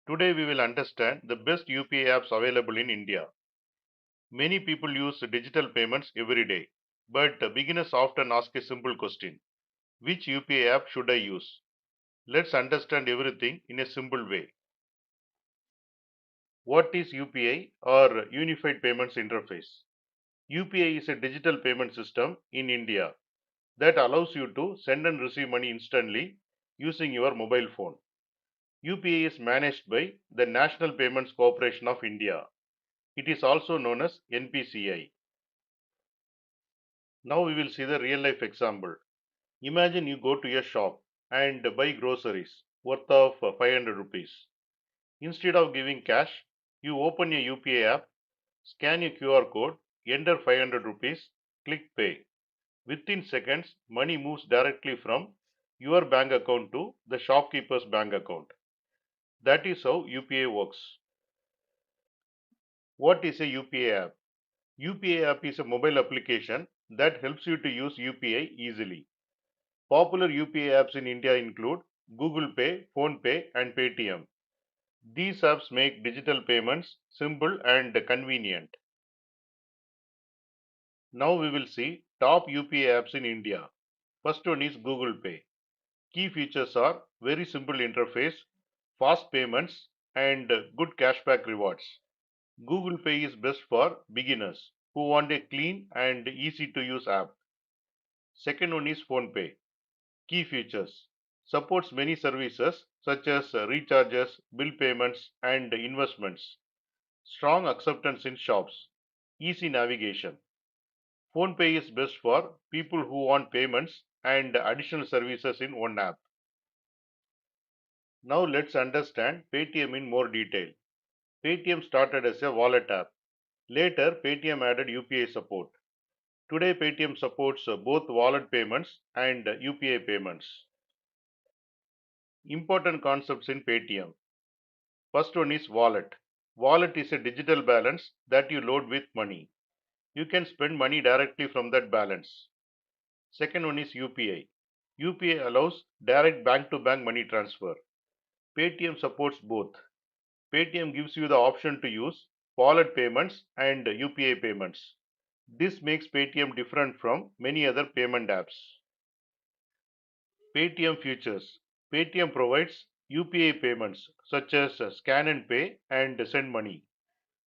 Today we will understand the best UPI apps available in India. Many people use digital payments every day, but beginners often ask a simple question: which UPI app should I use? Let's understand everything in a simple way. What is UPI or Unified Payments Interface? UPI is a digital payment system in India that allows you to send and receive money instantly using your mobile phone. UPI is managed by the National Payments Corporation of India. It is also known as NPCI. Now we will see the real life example. Imagine you go to a shop and buy groceries worth of 500 rupees. Instead of giving cash, you open a UPI app, scan a QR code, enter 500 rupees, click pay. Within seconds, money moves directly from your bank account to the shopkeeper's bank account. That is how UPI works. What is a UPI app? UPI app is a mobile application that helps you to use UPI easily. Popular UPI apps in India include Google Pay, PhonePe, and Paytm. These apps make digital payments simple and convenient. Now we will see top UPI apps in India. First one is Google Pay. Key features are very simple interface, fast payments, and good cashback rewards. Google Pay is best for beginners who want a clean and easy to use app. Second one is PhonePe. Key features: supports many services such as recharges, bill payments, and investments. Strong acceptance in shops. Easy navigation. PhonePe is best for people who want payments and additional services in one app. Now let's understand Paytm in more detail. Paytm started as a wallet app. Later, Paytm added UPI support. Today, Paytm supports both wallet payments and UPI payments. Important concepts in Paytm. First one is wallet. Wallet is a digital balance that you load with money. You can spend money directly from that balance. Second one is UPI. UPI allows direct bank to bank money transfer. Paytm supports both. Paytm gives you the option to use wallet payments and UPI payments. This makes Paytm different from many other payment apps. Paytm features. Paytm provides UPI payments such as scan and pay and send money,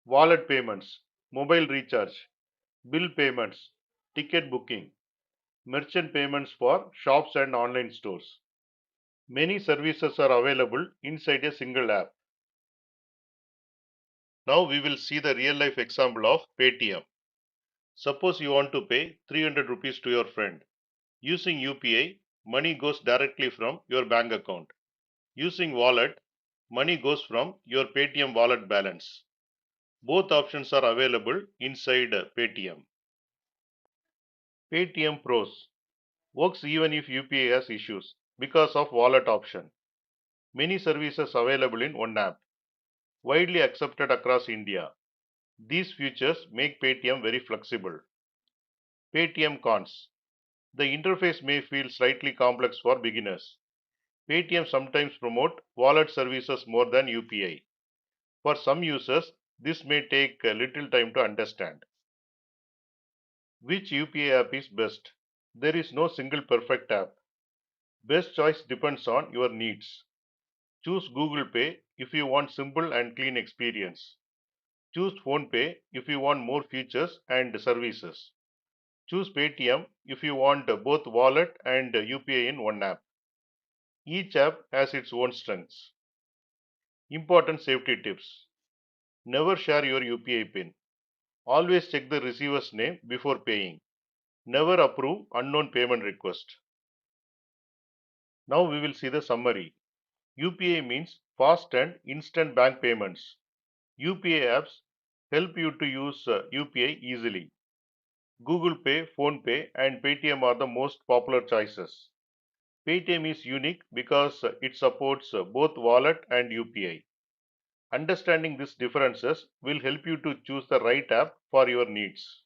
wallet payments, mobile recharge, bill payments, ticket booking, merchant payments for shops and online stores. Many services are available inside a single app. Now we will see the real life example of Paytm. Suppose you want to pay 300 rupees to your friend. Using UPI, money goes directly from your bank account. Using wallet, money goes from your Paytm wallet balance. Both options are available inside Paytm. Paytm Pros works even if UPI has issues because of wallet option. Many services available in one app, widely accepted across India. These features make Paytm very flexible. Paytm Cons. The interface may feel slightly complex for beginners. Paytm sometimes promote wallet services more than UPI. For some users, this may take a little time to understand. Which UPI app is best? There is no single perfect app. Best choice depends on your needs. Choose Google Pay if you want simple and clean experience. Choose PhonePe if you want more features and services. Choose Paytm if you want both wallet and UPI in one app. Each app has its own strengths. Important safety tips. Never share your UPI PIN. Always check the receiver's name before paying. Never approve unknown payment request. Now we will see the summary. UPI means fast and instant bank payments. UPI apps help you to use UPI easily. Google Pay, PhonePe, and Paytm are the most popular choices. Paytm is unique because it supports both wallet and UPI. Understanding these differences will help you to choose the right app for your needs.